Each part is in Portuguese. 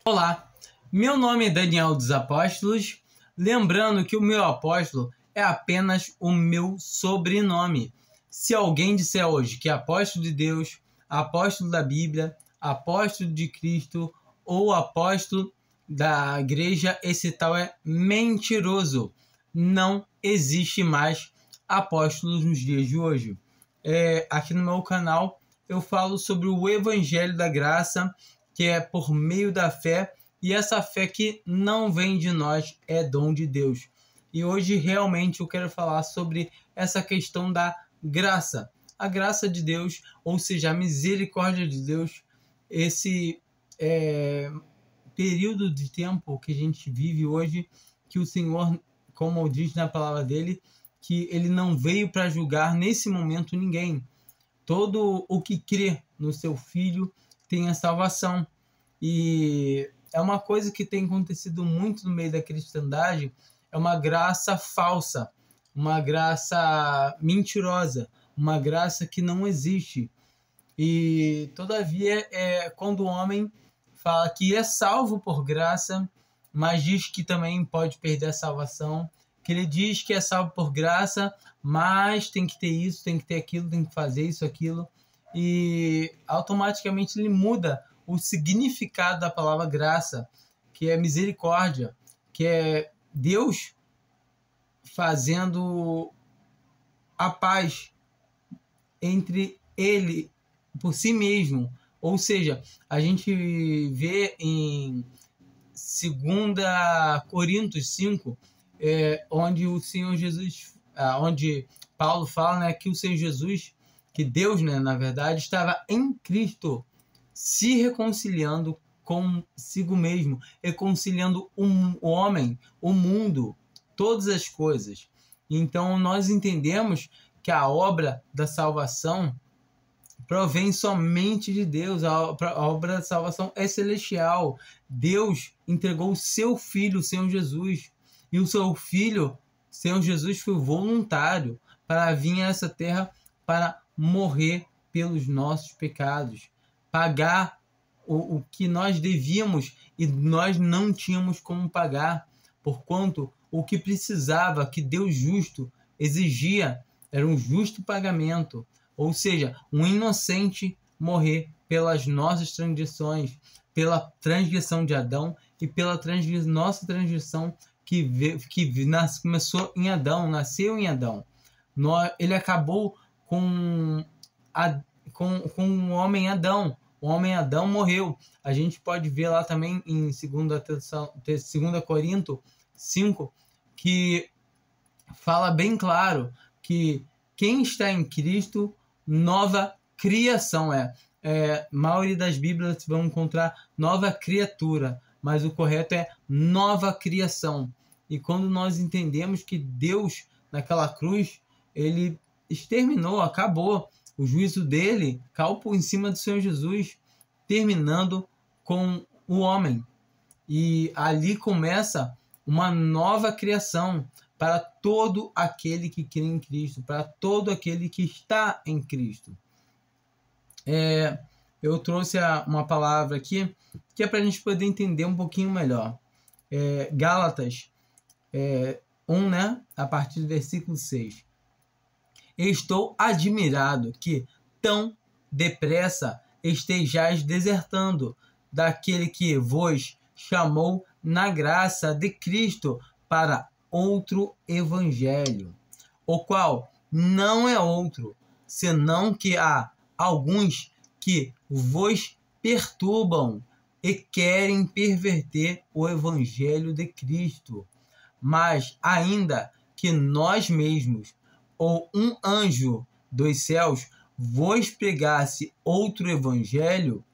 Olá, meu nome é Daniel dos Apóstolos, lembrando que o meu apóstolo é apenas o meu sobrenome. Se alguém disser hoje que é apóstolo de Deus, apóstolo da Bíblia, apóstolo de Cristo ou apóstolo da igreja, esse tal é mentiroso. Não existe mais apóstolos nos dias de hoje. Aqui no meu canal eu falo sobre o Evangelho da Graça, que é por meio da fé, e essa fé que não vem de nós, é dom de Deus. E hoje realmente eu quero falar sobre essa questão da graça. A graça de Deus, ou seja, a misericórdia de Deus, esse período de tempo que a gente vive hoje, que o Senhor, como diz na palavra dele, que ele não veio para julgar nesse momento ninguém. Todo o que crê no seu Filho tem a salvação. E é uma coisa que tem acontecido muito no meio da cristandade, é uma graça falsa, uma graça mentirosa, uma graça que não existe. E todavia, quando o homem fala que é salvo por graça, mas diz que também pode perder a salvação, que ele diz que é salvo por graça, mas tem que ter isso, tem que ter aquilo, tem que fazer isso, aquilo, e automaticamente ele muda o significado da palavra graça, que é misericórdia, que é Deus fazendo a paz entre ele por si mesmo. Ou seja, a gente vê em 2 Coríntios 5, onde o Senhor Jesus, onde Paulo fala, né, que o Senhor Jesus, que Deus, né, na verdade, estava em Cristo, se reconciliando consigo mesmo, reconciliando o homem, o mundo, todas as coisas. Então nós entendemos que a obra da salvação provém somente de Deus. A obra da salvação é celestial. Deus entregou o seu Filho, o Senhor Jesus, e o seu Filho, Senhor Jesus, foi voluntário para vir a essa terra para morrer pelos nossos pecados, pagar o que nós devíamos e nós não tínhamos como pagar, porquanto o que precisava, que Deus justo exigia, era um justo pagamento, ou seja, um inocente morrer pelas nossas transgressões, pela transgressão de Adão e pela nossa transgressão que começou em Adão, nasceu em Adão. Ele acabou com o homem Adão. O homem Adão morreu. A gente pode ver lá também em 2 Coríntios 5, que fala bem claro que quem está em Cristo, nova criação é. Maioria das Bíblias vão encontrar nova criatura, mas o correto é nova criação. E quando nós entendemos que Deus, naquela cruz, ele exterminou, acabou. O juízo dele caiu por em cima do Senhor Jesus, terminando com o homem. E ali começa uma nova criação para todo aquele que crê em Cristo, para todo aquele que está em Cristo. Eu trouxe uma palavra aqui que é para a gente poder entender um pouquinho melhor. Gálatas 1, né? A partir do versículo 6. Estou admirado que tão depressa estejais desertando daquele que vos chamou na graça de Cristo para outro evangelho, o qual não é outro, senão que há alguns que vos perturbam e querem perverter o evangelho de Cristo. Mas ainda que nós mesmos ou um anjo dos céus vos pregasse outro evangelho,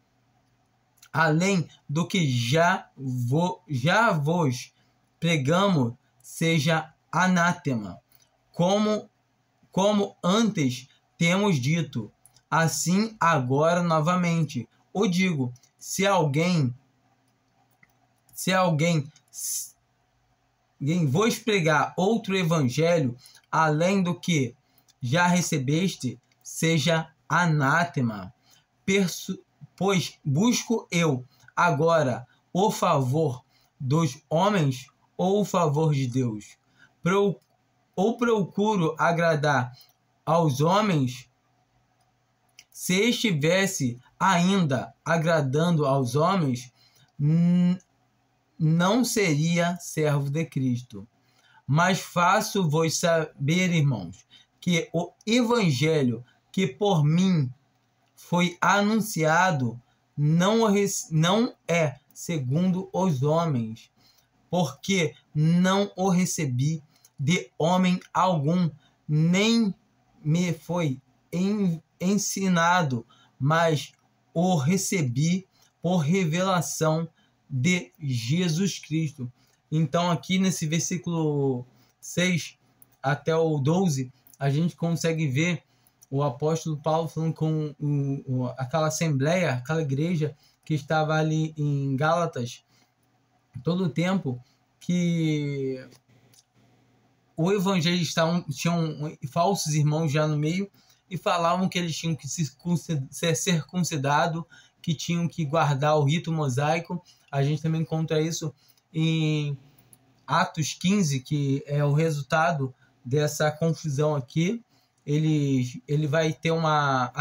além do que já vos pregamos, seja anátema. Como antes temos dito, assim agora novamente o digo: se alguém vos pregar outro evangelho além do que já recebeste, seja anátema. Pois busco eu agora o favor dos homens ou o favor de Deus? Ou procuro agradar aos homens? Se estivesse ainda agradando aos homens, não seria servo de Cristo. Mas faço-vos saber, irmãos, que o evangelho que por mim foi anunciado não é segundo os homens, porque não o recebi de homem algum, nem me foi ensinado, mas o recebi por revelação de Jesus Cristo. Então, aqui nesse versículo 6 até o 12, a gente consegue ver o apóstolo Paulo falando com aquela assembleia, aquela igreja que estava ali em Gálatas, todo o tempo que o evangelho tinham falsos irmãos já no meio e falavam que eles tinham que ser circuncidados, que tinham que guardar o rito mosaico. A gente também encontra isso em Atos 15, que é o resultado dessa confusão aqui. Ele vai ter uma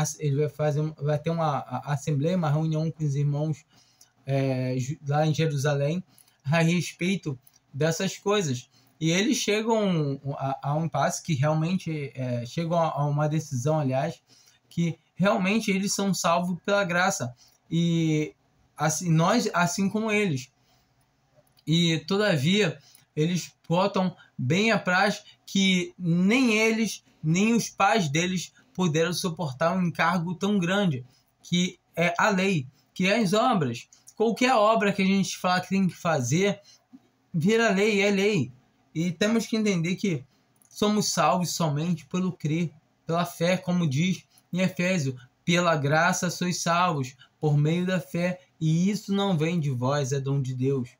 assembleia, uma reunião com os irmãos lá em Jerusalém a respeito dessas coisas. E eles chegam a um impasse que realmente chegam a uma decisão, aliás, que realmente eles são salvos pela graça. E assim, nós, assim como eles. E, todavia, eles botam bem a praxe que nem eles, nem os pais deles puderam suportar um encargo tão grande, que é a lei, que é as obras. Qualquer obra que a gente fala que tem que fazer, vira lei, é lei. E temos que entender que somos salvos somente pelo crer, pela fé, como diz em Efésios, pela graça sois salvos, por meio da fé, e isso não vem de vós, é dom de Deus.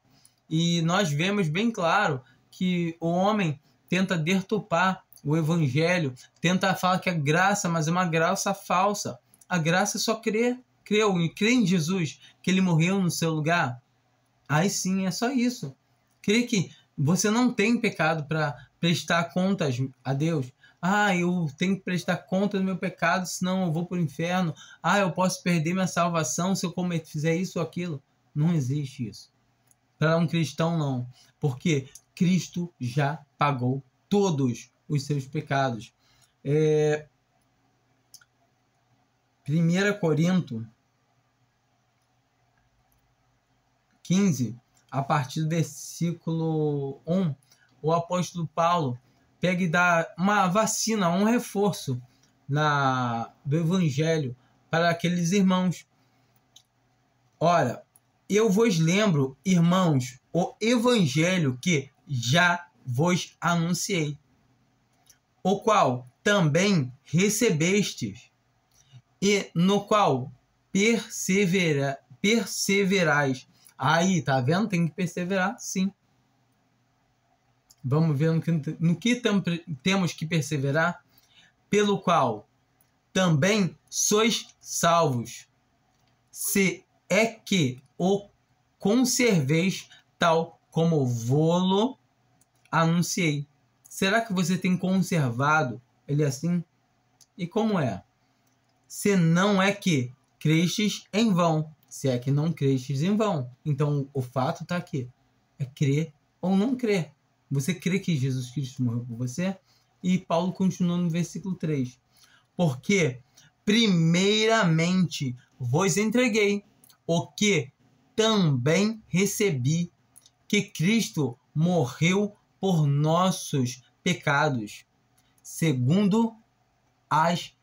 E nós vemos bem claro que o homem tenta deturpar o evangelho, tenta falar que é graça, mas é uma graça falsa. A graça é só creu e crê em Jesus, que ele morreu no seu lugar. Aí sim, é só isso. Crê que você não tem pecado para prestar contas a Deus. Eu tenho que prestar conta do meu pecado, senão eu vou para o inferno. Eu posso perder minha salvação se eu fizer isso ou aquilo. Não existe isso. Para um cristão, não. Porque Cristo já pagou todos os seus pecados. 1 Coríntios 15, a partir do versículo 1, o apóstolo Paulo pega e dá uma vacina, um reforço do evangelho para aqueles irmãos. Ora, eu vos lembro, irmãos, o evangelho que já vos anunciei, o qual também recebestes, e no qual perseverais. Aí, tá vendo? Tem que perseverar, sim. Vamos ver no que temos que perseverar, pelo qual também sois salvos, se é que o conserveis tal como vô-lo anunciei. Será que você tem conservado ele assim? E como é? Se não é que crestes em vão, se é que não crestes em vão. Então, o fato está aqui. É crer ou não crer. Você crê que Jesus Cristo morreu por você? E Paulo continua no versículo 3. Porque, primeiramente, vos entreguei o que também recebi, que Cristo morreu por nossos pecados, segundo as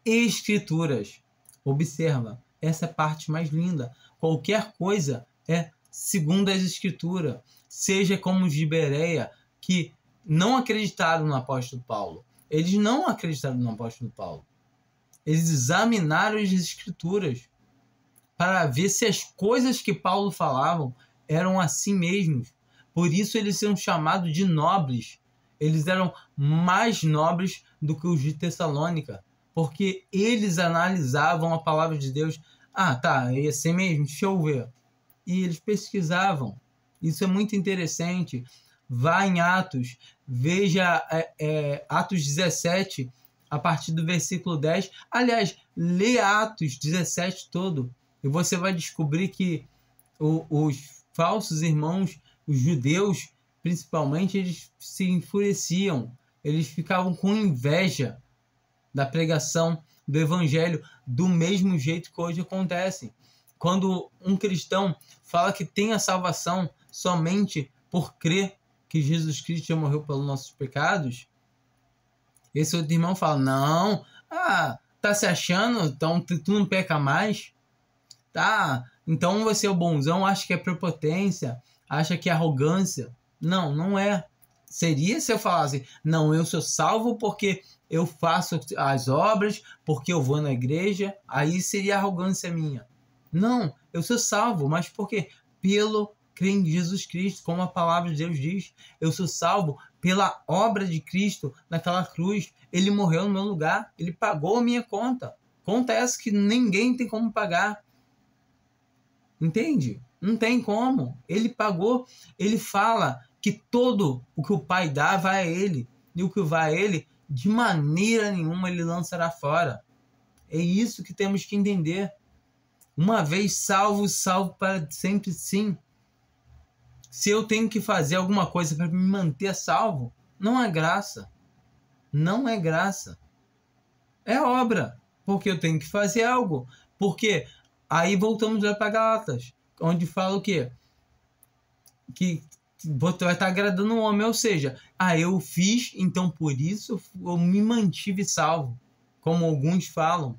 Escrituras. Observa, essa é a parte mais linda. Qualquer coisa é segundo as Escrituras. Seja como os de Bereia, que não acreditaram no apóstolo Paulo. Eles não acreditaram no apóstolo Paulo. Eles examinaram as Escrituras para ver se as coisas que Paulo falavam eram assim mesmo. Por isso eles são chamados de nobres. Eles eram mais nobres do que os de Tessalônica, porque eles analisavam a palavra de Deus. É assim mesmo, deixa eu ver. e eles pesquisavam. Isso é muito interessante. Vá em Atos, veja Atos 17, a partir do versículo 10. Aliás, lê Atos 17 todo, e você vai descobrir que os falsos irmãos, os judeus, principalmente, eles se enfureciam. Eles ficavam com inveja da pregação do evangelho, do mesmo jeito que hoje acontece. Quando um cristão fala que tem a salvação somente por crer que Jesus Cristo já morreu pelos nossos pecados, esse outro irmão fala, não, tá se achando, então tu não peca mais, tá? Então você é o bonzão, acha que é prepotência, acha que é arrogância. Não, não é. Seria se eu falasse, não, eu sou salvo porque eu faço as obras, porque eu vou na igreja, aí seria arrogância minha. Não, eu sou salvo, mas por quê? Pelo crer em Jesus Cristo, como a palavra de Deus diz. Eu sou salvo pela obra de Cristo naquela cruz. Ele morreu no meu lugar, ele pagou a minha conta. Conta essa que ninguém tem como pagar. Entende? Não tem como. Ele pagou, ele fala que todo o que o Pai dá vai a ele, e o que vai a ele, de maneira nenhuma ele lançará fora. É isso que temos que entender. Uma vez salvo, salvo para sempre sim. Se eu tenho que fazer alguma coisa para me manter salvo, não é graça. Não é graça. É obra. Porque eu tenho que fazer algo. Porque aí voltamos lá para Gálatas, onde fala o quê? Que você vai estar agradando o homem, ou seja, eu fiz, então por isso eu me mantive salvo, como alguns falam.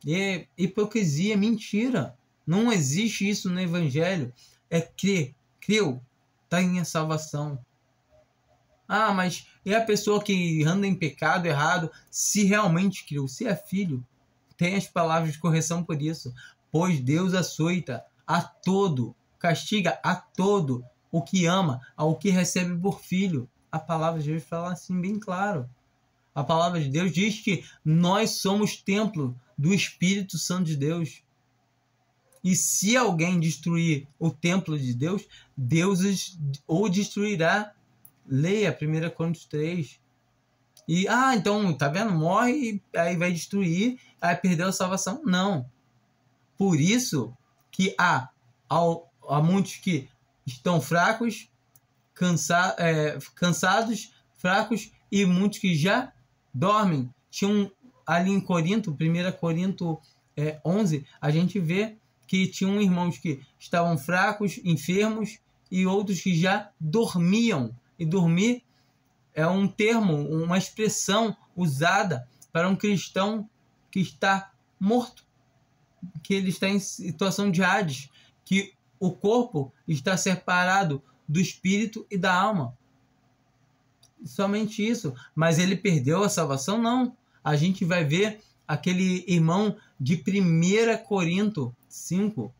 É hipocrisia, mentira. Não existe isso no evangelho. É crer, creu, está em salvação. Mas é a pessoa que anda em pecado errado, se realmente creu, se é filho, tem as palavras de correção por isso. Pois Deus açoita a todo, castiga a todo o que ama, ao que recebe por filho. A palavra de Deus fala assim bem claro. A palavra de Deus diz que nós somos templo do Espírito Santo de Deus. E se alguém destruir o templo de Deus, Deus o destruirá. Leia 1 Coríntios 3. E, então, tá vendo? Morre, aí vai destruir, aí perdeu a salvação. Não. Por isso que há muitos que estão fracos, cansados, fracos, e muitos que já dormem. Tinham ali em Corinto, 1 Corinto 11, a gente vê que tinham irmãos que estavam fracos, enfermos, e outros que já dormiam. E dormir é um termo, uma expressão usada para um cristão que está morto, que ele está em situação de Hades, que o corpo está separado do espírito e da alma. Somente isso. Mas ele perdeu a salvação? Não. A gente vai ver aquele irmão de 1 Corinto 5,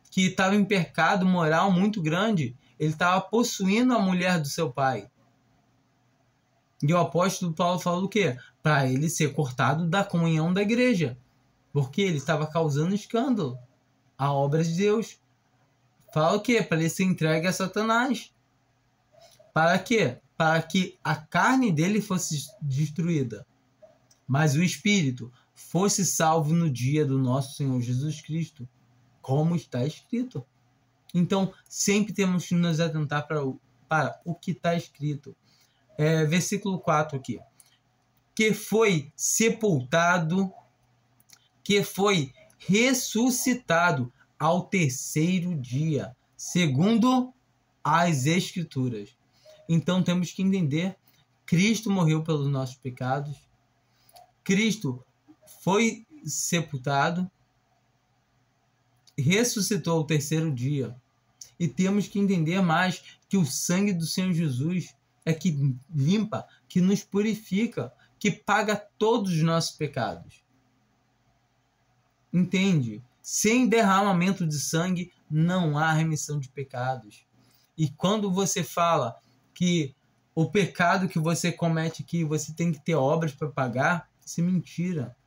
que estava em pecado moral muito grande. Ele estava possuindo a mulher do seu pai. E o apóstolo Paulo falou o quê? Para ele ser cortado da comunhão da igreja. Porque ele estava causando escândalo. A obra de Deus. Fala o quê? Para ele ser entregue a Satanás. Para quê? Para que a carne dele fosse destruída, mas o espírito fosse salvo no dia do nosso Senhor Jesus Cristo, como está escrito. Então, sempre temos que nos atentar para o que está escrito. Versículo 4 aqui. Que foi sepultado, que foi ressuscitado ao terceiro dia, segundo as Escrituras. Então temos que entender, Cristo morreu pelos nossos pecados, Cristo foi sepultado, ressuscitou ao terceiro dia. E temos que entender mais que o sangue do Senhor Jesus é que limpa, que nos purifica, que paga todos os nossos pecados. Entende? Sem derramamento de sangue não há remissão de pecados. E quando você fala que o pecado que você comete aqui, você tem que ter obras para pagar, isso é mentira.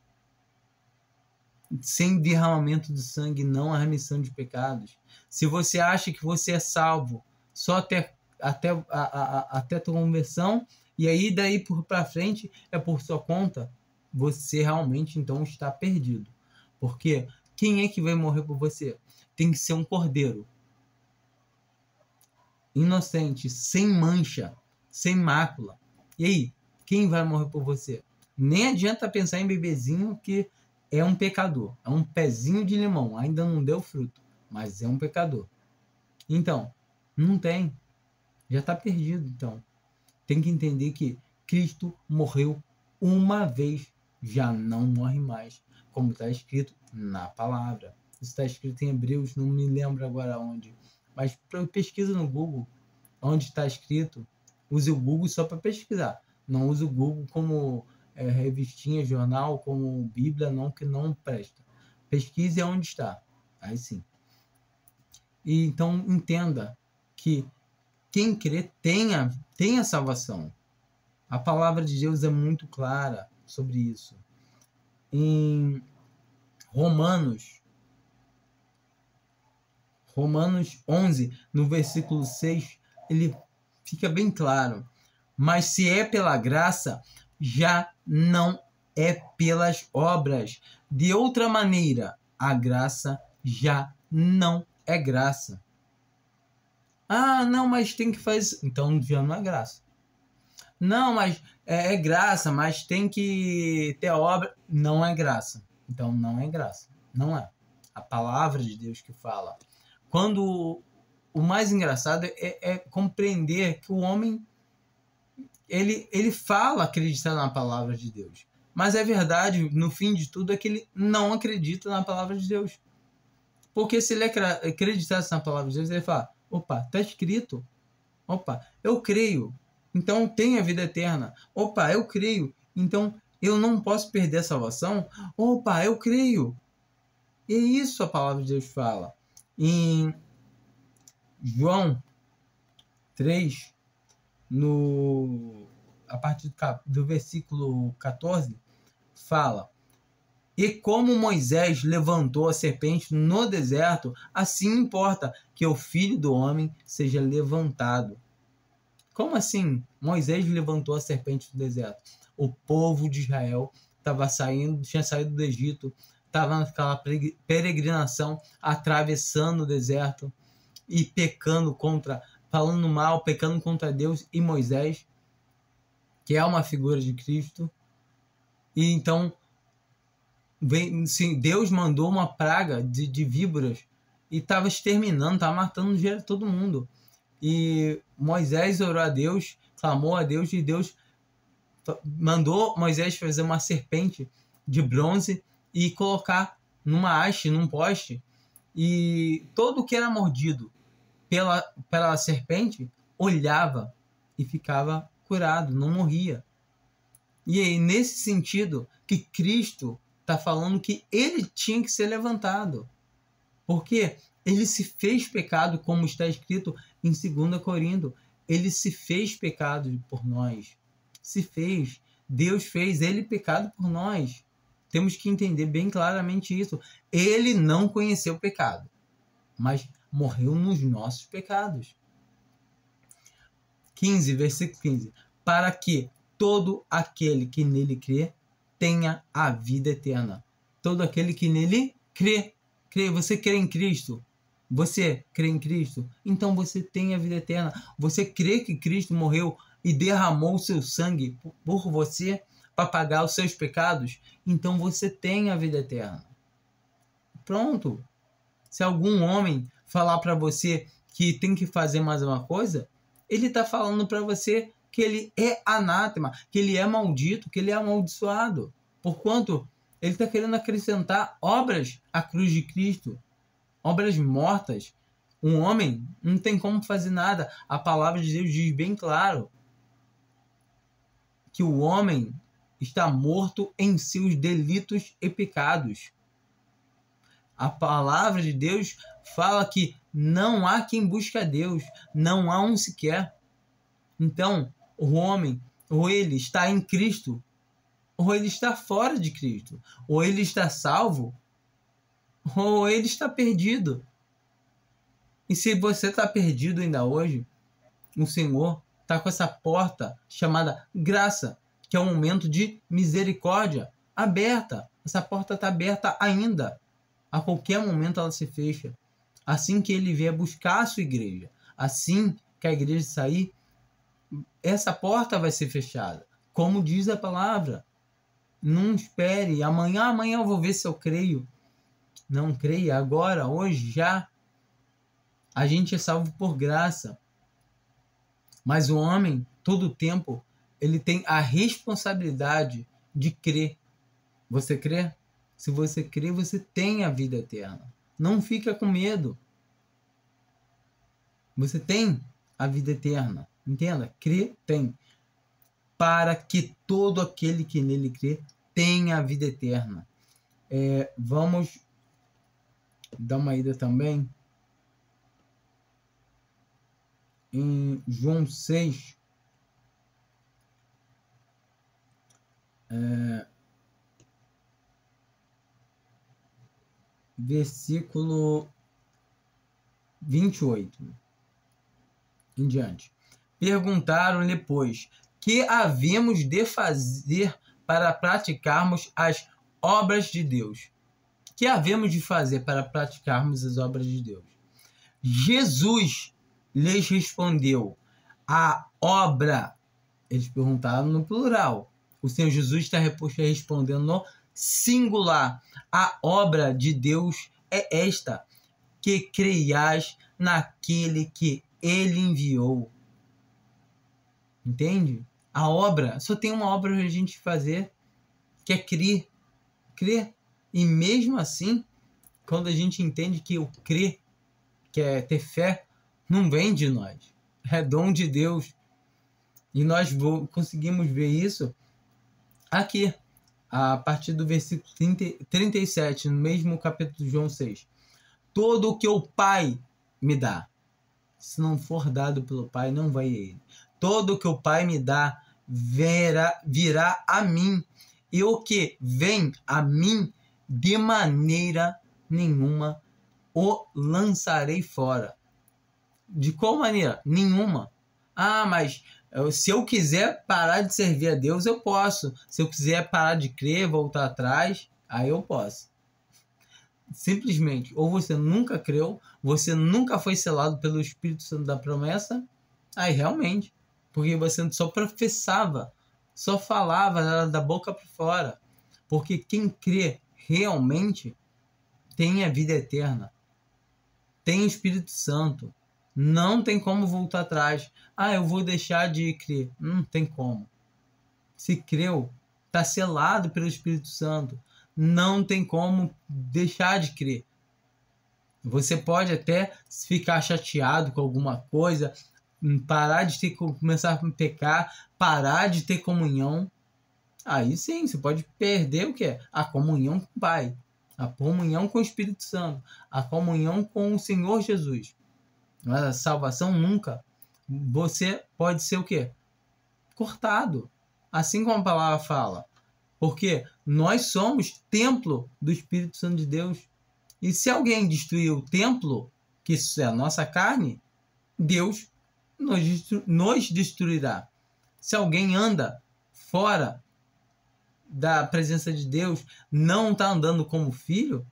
sem derramamento de sangue não há remissão de pecados. Se você acha que você é salvo só até a tua conversão, e aí daí para frente é por sua conta, você realmente então está perdido. Porque quem é que vai morrer por você? Tem que ser um cordeiro inocente, sem mancha, sem mácula. E aí, quem vai morrer por você? Nem adianta pensar em bebezinho, que é um pecador, é um pezinho de limão, ainda não deu fruto, mas é um pecador. Então, não tem, já está perdido. Então, tem que entender que Cristo morreu uma vez, já não morre mais, como está escrito na palavra. Isso está escrito em Hebreus, não me lembro agora onde, mas pesquisa no Google onde está escrito. Use o Google só para pesquisar, não use o Google como revistinha, jornal, como Bíblia, não, que não presta. Pesquise onde está, aí sim. E então entenda que quem crê tem a salvação. A palavra de Deus é muito clara sobre isso. Em Romanos 11, no versículo 6, ele fica bem claro. Mas se é pela graça, já não é pelas obras. De outra maneira, a graça já não é graça. Ah, não, mas tem que fazer... Então já não é graça. Não, mas é graça, mas tem que ter a obra. Não é graça. Então não é graça. Não é. A palavra de Deus que fala. Quando o mais engraçado é compreender que o homem ele fala acreditar na palavra de Deus, mas é verdade, no fim de tudo, é que ele não acredita na palavra de Deus. Porque se ele acreditasse na palavra de Deus, ele fala: opa, está escrito, opa, eu creio, então tem a vida eterna, opa, eu creio, então eu não posso perder a salvação, opa, eu creio. E isso a palavra de Deus fala. Em João 3, a partir do versículo 14, fala: e como Moisés levantou a serpente no deserto, assim importa que o Filho do Homem seja levantado. Como assim Moisés levantou a serpente no deserto? O povo de Israel tinha saído do Egito, estava naquela peregrinação, atravessando o deserto e pecando falando mal, pecando contra Deus e Moisés, que é uma figura de Cristo. E então Deus mandou uma praga de víboras e estava exterminando, estava matando todo mundo. E Moisés orou a Deus, clamou a Deus, e Deus mandou Moisés fazer uma serpente de bronze e colocar numa haste, num poste, e todo que era mordido pela serpente olhava e ficava curado, não morria. E aí, nesse sentido, que Cristo está falando que ele tinha que ser levantado, porque ele se fez pecado, como está escrito em 2 Coríntios. Ele se fez pecado por nós. Se fez. Deus fez ele pecado por nós. Temos que entender bem claramente isso. Ele não conheceu o pecado, mas morreu nos nossos pecados. 15, versículo 15. Para que todo aquele que nele crê tenha a vida eterna. Todo aquele que nele crê. Você crê em Cristo? Você crê em Cristo? Então você tem a vida eterna. Você crê que Cristo morreu e derramou o seu sangue por você para pagar os seus pecados? Então você tem a vida eterna. Pronto. Se algum homem falar para você que tem que fazer mais uma coisa, ele está falando para você que ele é anátema, que ele é maldito, que ele é amaldiçoado. Porquanto ele está querendo acrescentar obras à cruz de Cristo, obras mortas. Um homem não tem como fazer nada. A palavra de Deus diz bem claro que o homem está morto em seus delitos e pecados. A palavra de Deus fala que não há quem busque a Deus, não há um sequer. Então, o homem, ou ele está em Cristo, ou ele está fora de Cristo. Ou ele está salvo, ou ele está perdido. E se você está perdido ainda hoje, o Senhor está com essa porta chamada graça, que é um momento de misericórdia aberta. Essa porta está aberta ainda. A qualquer momento ela se fecha. Assim que ele vier buscar a sua igreja, assim que a igreja sair, essa porta vai ser fechada. Como diz a palavra, não espere, amanhã eu vou ver se eu creio. Não creia, agora, hoje, já. A gente é salvo por graça. Mas o homem, todo o tempo, ele tem a responsabilidade de crer. Você crê? Se você crê, você tem a vida eterna. Não fica com medo. Você tem a vida eterna. Entenda? Crê, tem. Para que todo aquele que nele crê tenha a vida eterna. Vamos dar uma ida também em João 6. Versículo 28 em diante. Perguntaram-lhe, pois, que havemos de fazer para praticarmos as obras de Deus? Que havemos de fazer para praticarmos as obras de Deus? Jesus lhes respondeu: a obra. Eles perguntaram no plural. O Senhor Jesus está respondendo no singular. A obra de Deus é esta, que creias naquele que ele enviou. Entende? A obra, só tem uma obra para a gente fazer, que é crer. Crer. E mesmo assim, quando a gente entende que o crer, que é ter fé, não vem de nós. É dom de Deus. E nós conseguimos ver isso aqui, a partir do versículo 37, no mesmo capítulo de João 6. Todo o que o Pai me dá, se não for dado pelo Pai, não vai a ele. Todo o que o Pai me dá virá a mim, e o que vem a mim, de maneira nenhuma o lançarei fora. De qual maneira? Nenhuma. Ah, mas se eu quiser parar de servir a Deus, eu posso. Se eu quiser parar de crer, voltar atrás, aí eu posso. Simplesmente, ou você nunca creu, você nunca foi selado pelo Espírito Santo da promessa, aí realmente, porque você só professava, só falava da boca para fora. Porque quem crê realmente tem a vida eterna, tem o Espírito Santo. Não tem como voltar atrás. Ah, eu vou deixar de crer. Não tem como. Se creu, está selado pelo Espírito Santo. Não tem como deixar de crer. Você pode até ficar chateado com alguma coisa, parar de começar a pecar, parar de ter comunhão. Aí sim, você pode perder o quê? A comunhão com o Pai, a comunhão com o Espírito Santo, a comunhão com o Senhor Jesus. Mas a salvação nunca. Você pode ser o quê? Cortado. Assim como a palavra fala. Porque nós somos templo do Espírito Santo de Deus. E se alguém destruir o templo, que isso é a nossa carne, Deus nos destruirá. Se alguém anda fora da presença de Deus, não está andando como filho,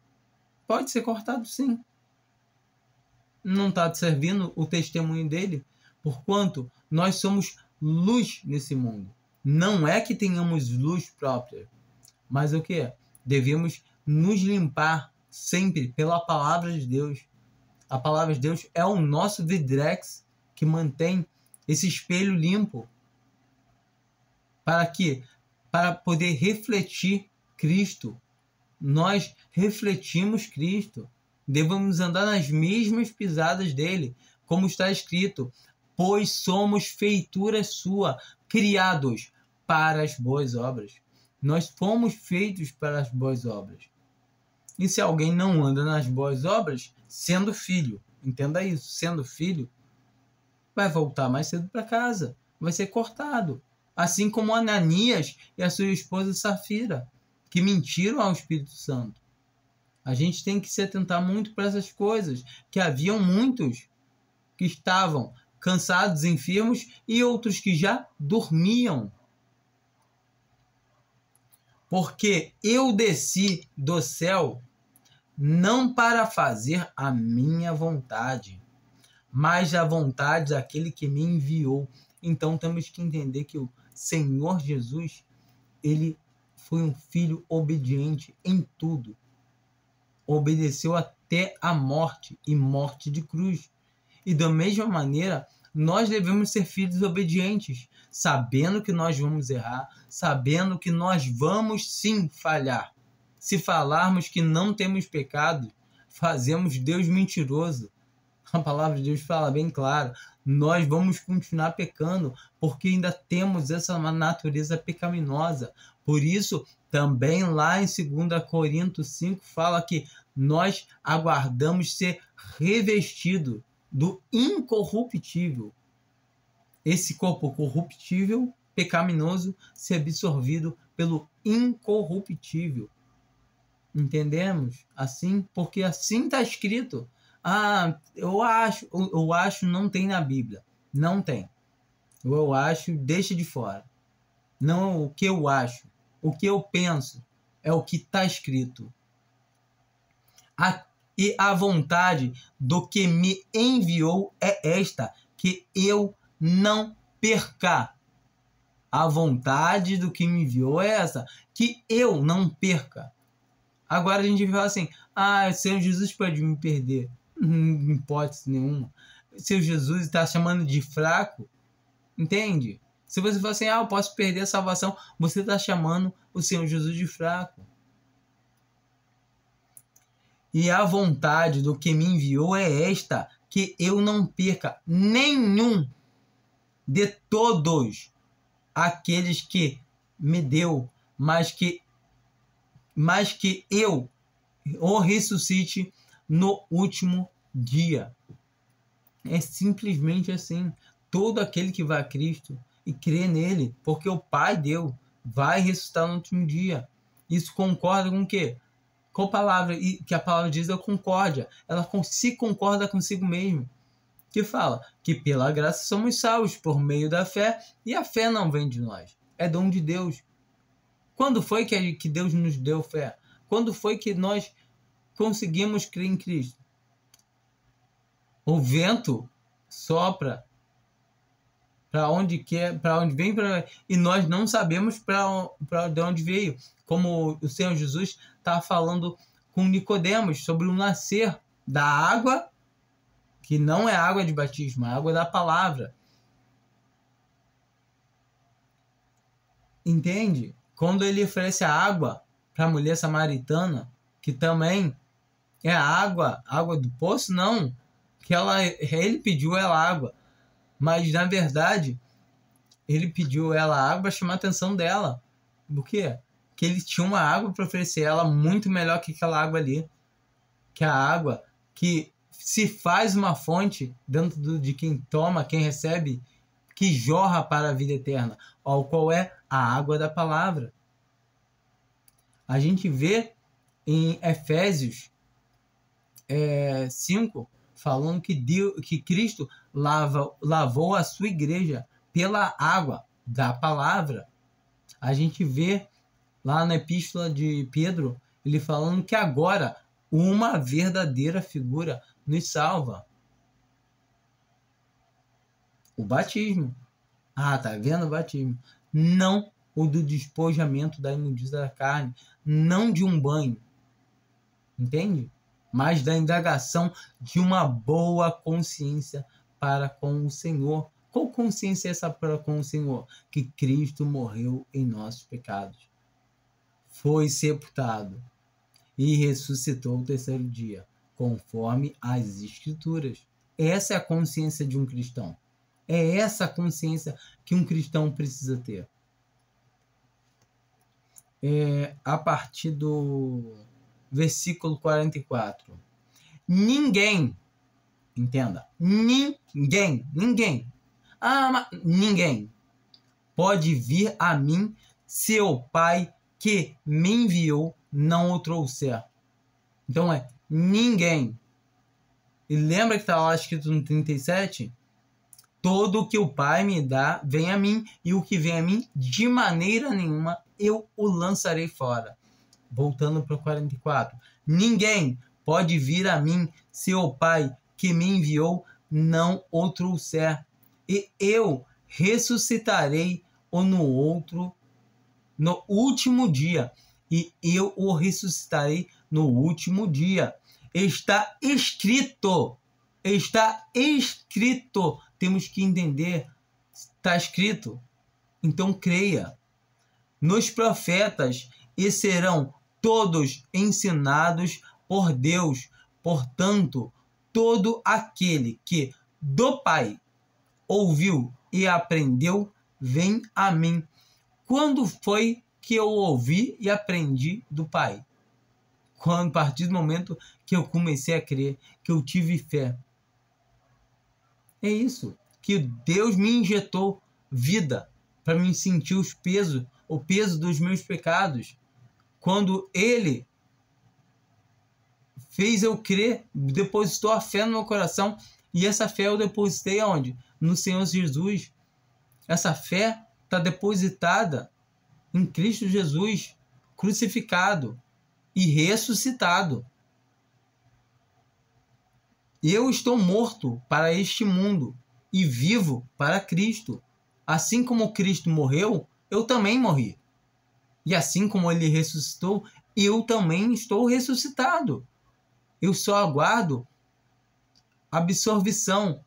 pode ser cortado sim. Não está servindo o testemunho dele, porquanto nós somos luz nesse mundo. Não é que tenhamos luz própria, mas o que? Devemos nos limpar sempre pela palavra de Deus. A palavra de Deus é o nosso vidrex que mantém esse espelho limpo. Para poder refletir Cristo. Nós refletimos Cristo. Devemos andar nas mesmas pisadas dele, como está escrito: pois somos feitura sua, criados para as boas obras. Nós fomos feitos para as boas obras. E se alguém não anda nas boas obras, sendo filho, entenda isso, sendo filho, vai voltar mais cedo para casa, vai ser cortado. Assim como Ananias e a sua esposa Safira, que mentiram ao Espírito Santo. A gente tem que se atentar muito para essas coisas, que haviam muitos que estavam cansados, enfermos, e outros que já dormiam. Porque eu desci do céu não para fazer a minha vontade, mas a vontade daquele que me enviou. Então temos que entender que o Senhor Jesus, ele foi um filho obediente em tudo. Obedeceu até a morte, e morte de cruz. E da mesma maneira, nós devemos ser filhos obedientes, sabendo que nós vamos errar, sabendo que nós vamos sim falhar. Se falarmos que não temos pecado, fazemos Deus mentiroso. A palavra de Deus fala bem claro. Nós vamos continuar pecando, porque ainda temos essa natureza pecaminosa. Por isso, também lá em 2 Coríntios 5, fala que nós aguardamos ser revestido do incorruptível. Esse corpo corruptível, pecaminoso, ser absorvido pelo incorruptível. Entendemos? Assim, porque assim está escrito. Eu acho, não tem na Bíblia. Não tem. Eu acho, deixa de fora. Não o que eu acho. O que eu penso é o que está escrito. E a vontade do que me enviou é esta, que eu não perca. A vontade do que me enviou é essa, que eu não perca. Agora a gente fala assim, Senhor Jesus pode me perder. Não hipótese nenhuma. Senhor Jesus está chamando de fraco, entende? Se você fala assim, eu posso perder a salvação, você está chamando o Senhor Jesus de fraco. E a vontade do que me enviou é esta, que eu não perca nenhum de todos aqueles que me deu, mas que eu o ressuscite no último dia. É simplesmente assim. Todo aquele que vai a Cristo e crê nele, porque o Pai deu, vai ressuscitar no último dia. Isso concorda com o quê? Com a palavra, e que a palavra diz é concórdia. Ela se concorda consigo mesmo. Que fala que pela graça somos salvos por meio da fé, e a fé não vem de nós, é dom de Deus. Quando foi que Deus nos deu fé? Quando foi que nós conseguimos crer em Cristo? O vento sopra para onde quer, para onde vem, e nós não sabemos de onde veio. Como o Senhor Jesus está falando com Nicodemos sobre o nascer da água, que não é água de batismo, é água da palavra. Entende? Quando ele oferece a água para a mulher samaritana, que também é água do poço, não. Que ele pediu ela água, mas na verdade ele pediu ela água para chamar a atenção dela. Por quê? Que ele tinha uma água para oferecer ela muito melhor que aquela água ali. Que a água que se faz uma fonte dentro de quem toma, quem recebe, que jorra para a vida eterna, ao qual é a água da palavra. A gente vê em Efésios 5, falando que Cristo lavou a sua igreja pela água da palavra. A gente vê lá na epístola de Pedro, ele falando que agora uma verdadeira figura nos salva. O batismo. Tá vendo o batismo? Não o do despojamento da imundícia da carne, não de um banho. Entende? Mas da indagação de uma boa consciência para com o Senhor. Qual consciência é essa para com o Senhor? Que Cristo morreu em nossos pecados, foi sepultado e ressuscitou no terceiro dia, conforme as Escrituras. Essa é a consciência de um cristão. É essa a consciência que um cristão precisa ter. A partir do versículo 44. Ninguém, entenda, ninguém pode vir a mim se o Pai que me enviou não o trouxer. Então é ninguém. E lembra que está lá escrito no 37? Todo o que o Pai me dá vem a mim, e o que vem a mim, de maneira nenhuma eu o lançarei fora. Voltando para o 44. Ninguém pode vir a mim se o Pai que me enviou não o trouxer. E eu ressuscitarei no último dia. E eu o ressuscitarei no último dia. Está escrito. Está escrito. Temos que entender. Está escrito. Então creia. Nos profetas, e serão todos ensinados por Deus. Portanto, todo aquele que do Pai ouviu e aprendeu, vem a mim. Quando foi que eu ouvi e aprendi do Pai? A partir do momento que eu comecei a crer, que eu tive fé. É isso. Que Deus me injetou vida para me sentir o peso dos meus pecados. Quando Ele fez eu crer, depositou a fé no meu coração, e essa fé eu depositei aonde? No Senhor Jesus. Essa fé está depositada em Cristo Jesus, crucificado e ressuscitado. Eu estou morto para este mundo e vivo para Cristo. Assim como Cristo morreu, eu também morri. E assim como Ele ressuscitou, eu também estou ressuscitado. Eu só aguardo a absorção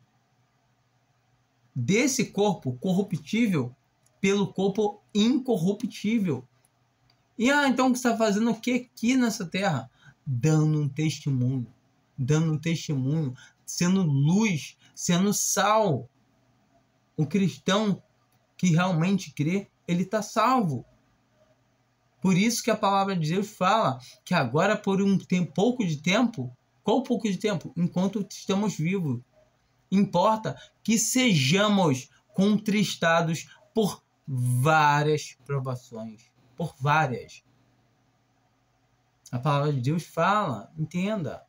desse corpo corruptível pelo corpo incorruptível. E então você está fazendo o que aqui nessa terra? Dando um testemunho. Sendo luz, sendo sal. O cristão que realmente crê, ele está salvo. Por isso que a palavra de Deus fala que agora por pouco de tempo, qual pouco de tempo? Enquanto estamos vivos. Importa que sejamos contristados por várias provações. Por várias. A palavra de Deus fala, entenda.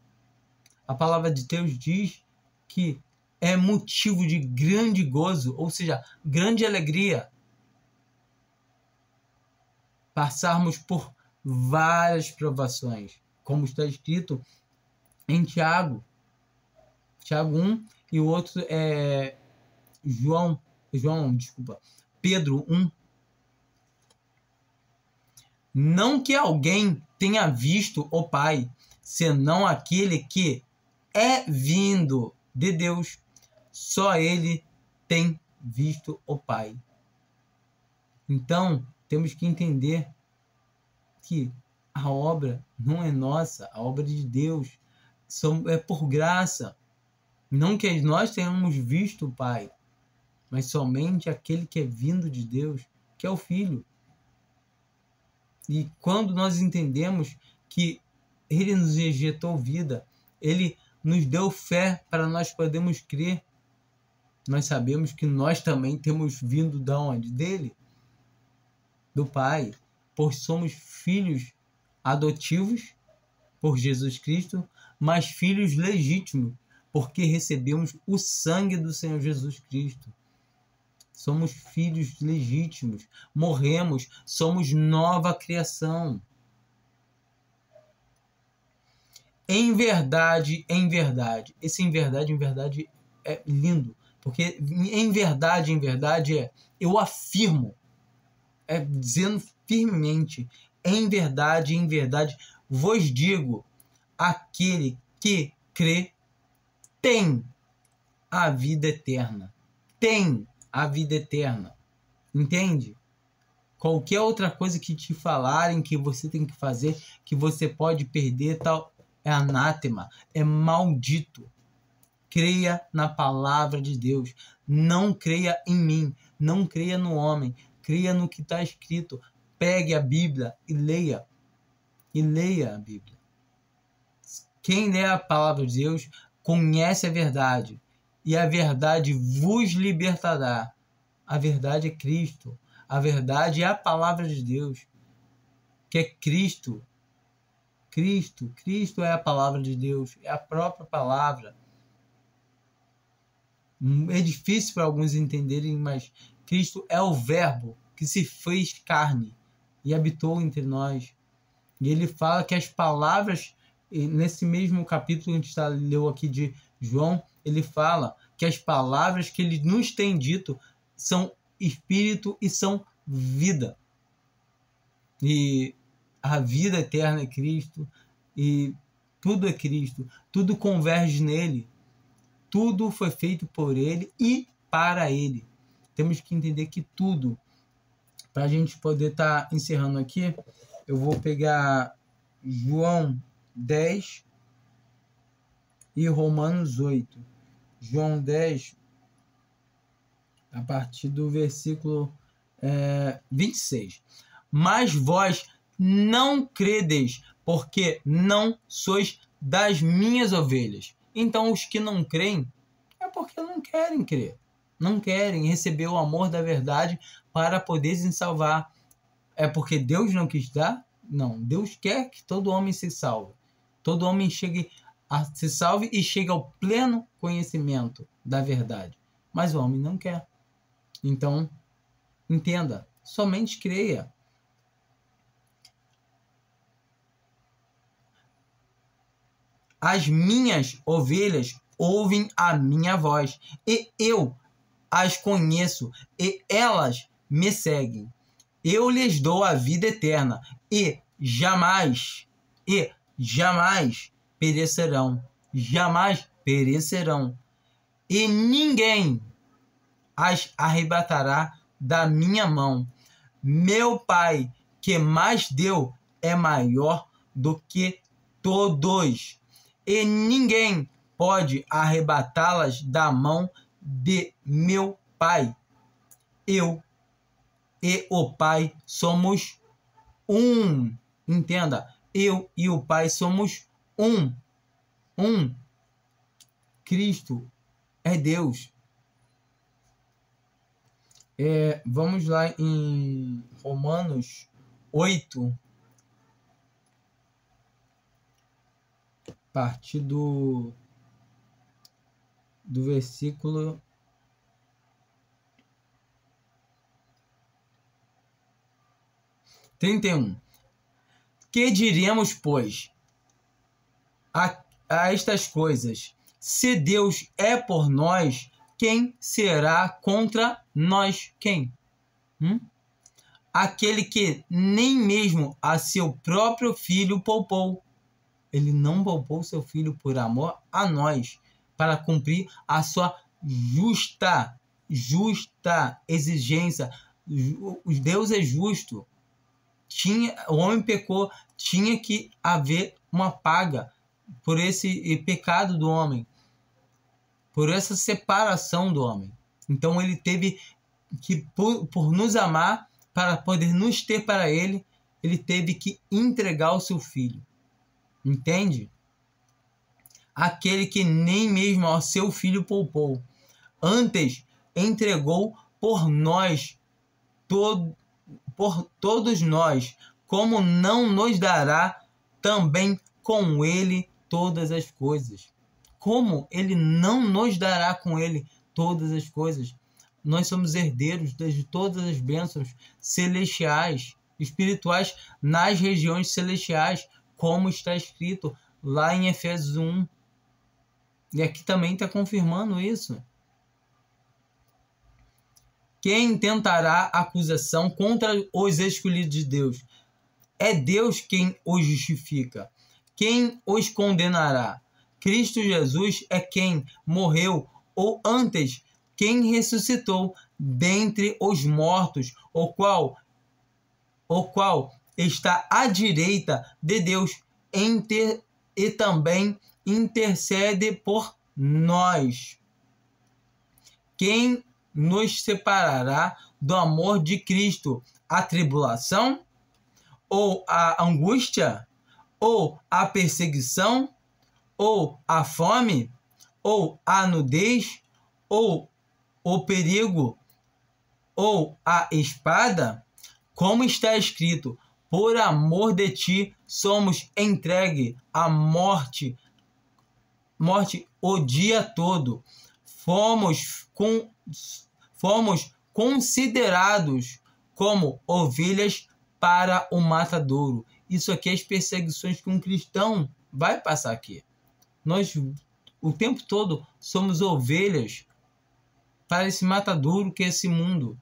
A palavra de Deus diz que é motivo de grande gozo, ou seja, grande alegria, passarmos por várias provações, como está escrito em Tiago 1, e o outro é Pedro 1. Não que alguém tenha visto o Pai, senão aquele que é vindo de Deus. Só ele tem visto o Pai. Então, temos que entender que a obra não é nossa, a obra é de Deus. É por graça. Não que nós tenhamos visto o Pai, mas somente aquele que é vindo de Deus, que é o Filho. E quando nós entendemos que Ele nos injetou vida, Ele nos deu fé para nós podermos crer, nós sabemos que nós também temos vindo de onde? Dele, do Pai, pois somos filhos adotivos por Jesus Cristo, mas filhos legítimos, porque recebemos o sangue do Senhor Jesus Cristo. Somos filhos legítimos, morremos, somos nova criação. Em verdade, esse em verdade é lindo, porque em verdade eu afirmo, dizendo firmemente, em verdade vos digo, aquele que crê tem a vida eterna. Tem a vida eterna. Entende? Qualquer outra coisa que te falarem que você tem que fazer, que você pode perder, tal, é anátema, é maldito. Creia na palavra de Deus. Não creia em mim. Não creia no homem. Creia no que está escrito. Pegue a Bíblia e leia. E leia a Bíblia. Quem lê a palavra de Deus conhece a verdade. E a verdade vos libertará. A verdade é Cristo. A verdade é a palavra de Deus. Que é Cristo. Cristo. Cristo é a palavra de Deus, é a própria palavra. É difícil para alguns entenderem, mas Cristo é o verbo que se fez carne e habitou entre nós. E ele fala que as palavras, nesse mesmo capítulo que a gente leu aqui de João, ele fala que as palavras que ele nos tem dito são espírito e são vida. E a vida eterna é Cristo, e tudo é Cristo, tudo converge nele, tudo foi feito por ele e para ele. Temos que entender que tudo, para a gente poder estar encerrando aqui, eu vou pegar João 10 e Romanos 8. João 10, a partir do versículo 26. Mas vós não credeis, porque não sois das minhas ovelhas. Então os que não creem é porque não querem crer. Não querem receber o amor da verdade para poder se salvar. É porque Deus não quis dar? Não. Deus quer que todo homem se salve. Todo homem se salve e chegue ao pleno conhecimento da verdade. Mas o homem não quer. Então, entenda. Somente creia. As minhas ovelhas ouvem a minha voz, e eu as conheço, e elas me seguem. Eu lhes dou a vida eterna, e jamais perecerão. Jamais perecerão. E ninguém as arrebatará da minha mão. Meu Pai, que mais deu, é maior do que todos, e ninguém pode arrebatá-las da mão de meu Pai. Eu e o Pai somos um. Entenda, eu e o Pai somos um. Cristo é Deus. Vamos lá em Romanos 8, a partir do versículo 31. Que diremos, pois, a estas coisas? Se Deus é por nós, quem será contra nós? Quem? Aquele que nem mesmo a seu próprio filho poupou. Ele não poupou seu filho por amor a nós, para cumprir a sua justa exigência. Deus é justo. O homem pecou, tinha que haver uma paga por esse pecado do homem, por essa separação do homem. Então ele teve que, por nos amar, para poder nos ter para ele, ele teve que entregar o seu filho. Entende? Aquele que nem mesmo ao seu filho poupou, antes entregou por nós, por todos nós, como não nos dará também com ele todas as coisas? Como ele não nos dará com ele todas as coisas? Nós somos herdeiros de todas as bênçãos celestiais, espirituais, nas regiões celestiais, como está escrito lá em Efésios 1. E aqui também está confirmando isso. Quem tentará acusação contra os escolhidos de Deus? É Deus quem os justifica. Quem os condenará? Cristo Jesus é quem morreu, ou antes, quem ressuscitou dentre os mortos, o qual está à direita de Deus e também intercede por nós. Quem nos separará do amor de Cristo? A tribulação? Ou a angústia? Ou a perseguição? Ou a fome? Ou a nudez? Ou o perigo? Ou a espada? Como está escrito: por amor de ti, somos entregue à morte o dia todo. Fomos considerados como ovelhas para o matadouro. Isso aqui é as perseguições que um cristão vai passar aqui. Nós, o tempo todo, somos ovelhas para esse matadouro que é esse mundo.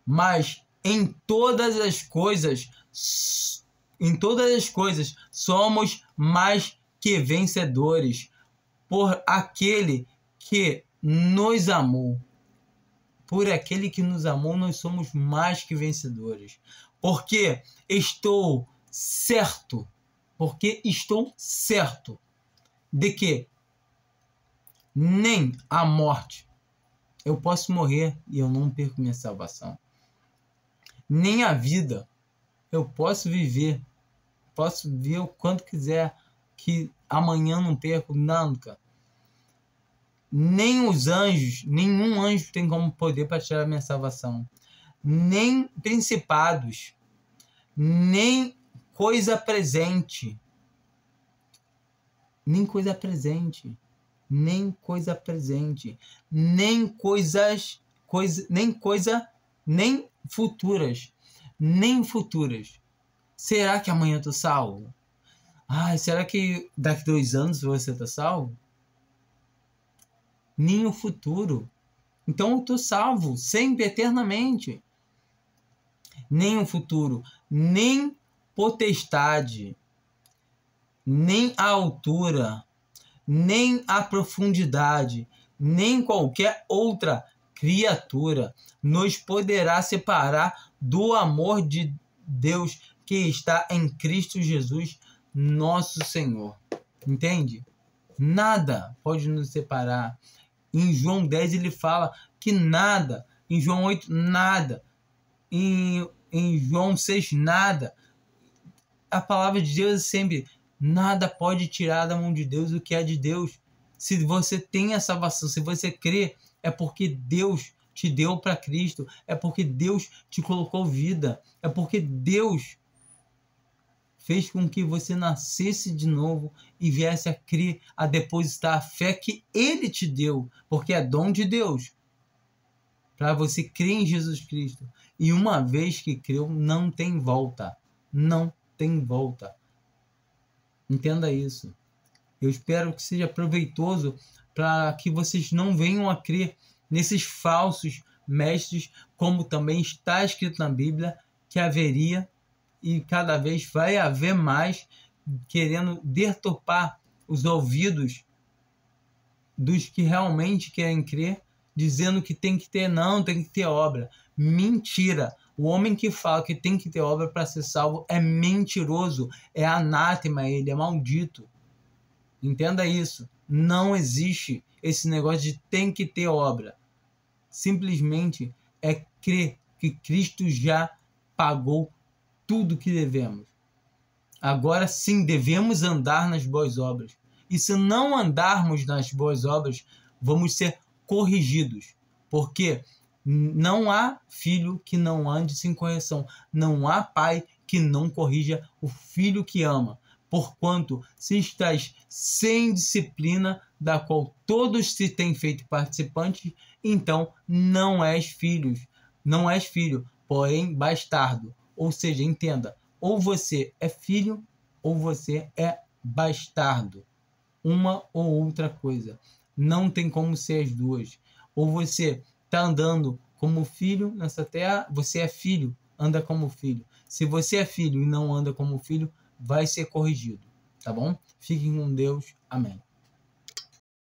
Mas em todas as coisas somos mais que vencedores por aquele que nos amou. Por aquele que nos amou, nós somos mais que vencedores. Porque estou certo de que nem a morte, eu posso morrer e eu não perco minha salvação. Nem a vida, eu posso viver o quanto quiser, que amanhã não perco nunca. Nem os anjos, nenhum anjo tem como poder para tirar a minha salvação. Nem principados, nem coisa presente, nem futuras. Será que amanhã eu tô salvo? Será que daqui 2 anos você tá salvo? Nem o futuro. Então eu tô salvo sempre, eternamente. Nem o futuro, nem potestade, nem a altura, nem a profundidade, nem qualquer outra criatura nos poderá separar do amor de Deus que está em Cristo Jesus, nosso Senhor. Entende? Nada pode nos separar. Em João 10 ele fala que nada. Em João 8, nada. Em João 6, nada. A palavra de Deus é sempre: nada pode tirar da mão de Deus o que é de Deus. Se você tem a salvação, se você crê, é porque Deus te deu para Cristo. É porque Deus te colocou vida. É porque Deus fez com que você nascesse de novo e viesse a crer, a depositar a fé que Ele te deu, porque é dom de Deus, para você crer em Jesus Cristo. E uma vez que creu, não tem volta. Não tem volta. Entenda isso. Eu espero que seja proveitoso para que vocês não venham a crer nesses falsos mestres, como também está escrito na Bíblia que haveria e cada vez vai haver mais, querendo deturpar os ouvidos dos que realmente querem crer, dizendo que tem que ter obra. Mentira! O homem que fala que tem que ter obra para ser salvo é mentiroso, é anátema, ele é maldito. Entenda isso. Não existe esse negócio de tem que ter obra. Simplesmente é crer que Cristo já pagou tudo que devemos. Agora sim, devemos andar nas boas obras. E se não andarmos nas boas obras, vamos ser corrigidos. Porque não há filho que não ande sem correção. Não há pai que não corrija o filho que ama. Porquanto, se estás sem disciplina, da qual todos se têm feito participantes, então não és filho, porém bastardo. Ou seja, entenda, ou você é filho ou você é bastardo. Uma ou outra coisa. Não tem como ser as duas. Ou você está andando como filho nessa terra, você é filho, anda como filho. Se você é filho e não anda como filho, vai ser corrigido. Tá bom? Fiquem com Deus. Amém.